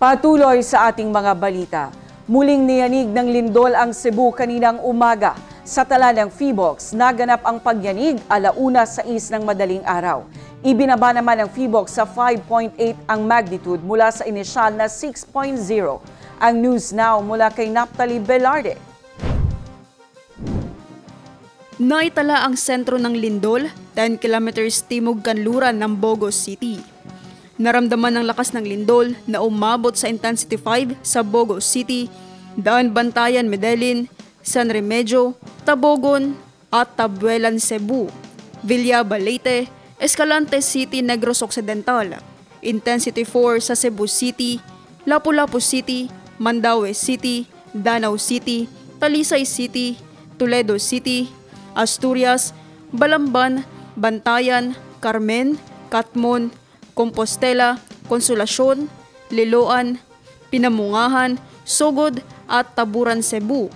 Patuloy sa ating mga balita. Muling niyanig ng lindol ang Cebu kaninang umaga. Sa tala ng PHIVOLCS, naganap ang pagyanig 1:06 ng madaling araw. Ibinaba naman ng PHIVOLCS sa 5.8 ang magnitude mula sa inisyal na 6.0. Ang News Now mula kay Naphtali Velarde. Naitala ang sentro ng lindol, 10 kilometers timog kanluran ng Bogos City. Naramdaman ang lakas ng lindol na umabot sa intensity 5 sa Bogos City, Daan Bantayan, Medellin, San Remedios, Tabogon at Tabuelan, Cebu, Villaba, Leyte, Escalante City, Negros Occidental, intensity 4 sa Cebu City, Lapu-Lapu City, Mandaue City, Danau City, Talisay City, Toledo City, Asturias, Balamban, Bantayan, Carmen, Catmon, Compostela, Consolacion, Liloan, Pinamungahan, Sogod at Taburan, Cebu.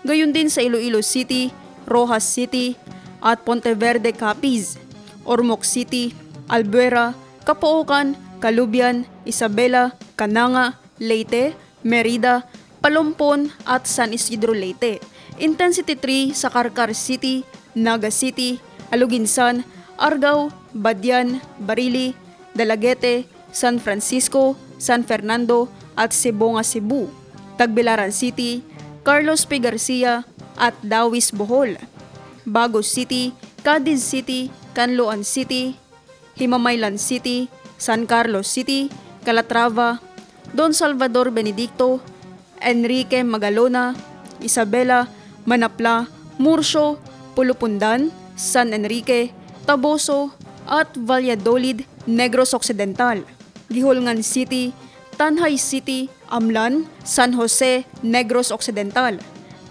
Gayon din sa Iloilo City, Rojas City at Ponteverde, Capiz, Ormoc City, Albuera, Capoocan, Calubian, Isabela, Cananga, Leyte, Merida, Palompon at San Isidro, Leyte. Intensity 3 sa Carcar City, Naga City, Aluginsan, Argao, Badian, Barili, Dalaguete, San Francisco, San Fernando at Sibonga, Cebu, Tagbilaran City, Carlos P. Garcia at Dawis, Bohol, Bagos City, Cadiz City, Canloan City, Himamaylan City, San Carlos City, Calatrava, Don Salvador Benedicto, Enrique Magalona, Isabela, Manapla, Murcio, Pulupundan, San Enrique, Taboso at Valladolid, Negros Occidental, Gihulngan City, Tanhay City, Amlan, San Jose, Negros Occidental,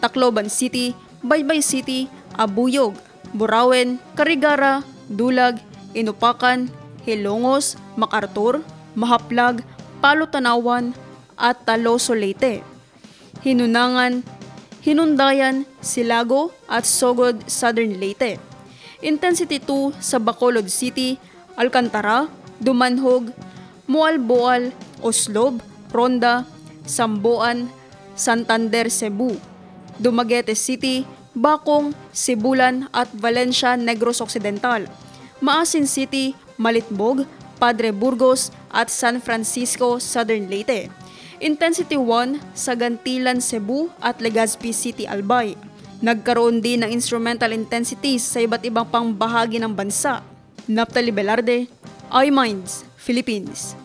Tacloban City, Baybay City, Abuyog, Burawen, Carigara, Dulag, Inupacan, Hilongos, MacArthur, Mahaplag, Palo Tanawan at Taloso, Leyte, Hinunangan, Hinundayan, Silago at Sogod, Southern Leyte. Intensity 2 sa Bacolod City, Alcantara, Dumanhog, Mualboal, Oslob, Ronda, Samboan, Santander, Cebu, Dumaguete City, Bacong, Sibulan at Valencia, Negros Occidental, Maasin City, Malitbog, Padre Burgos at San Francisco, Southern Leyte. Intensity 1 sa Gantilan, Cebu at Legazpi City, Albay. Nagkaroon din ng instrumental intensities sa iba't ibang pangbahagi ng bansa. Naphtali Velarde, iMinds, Philippines.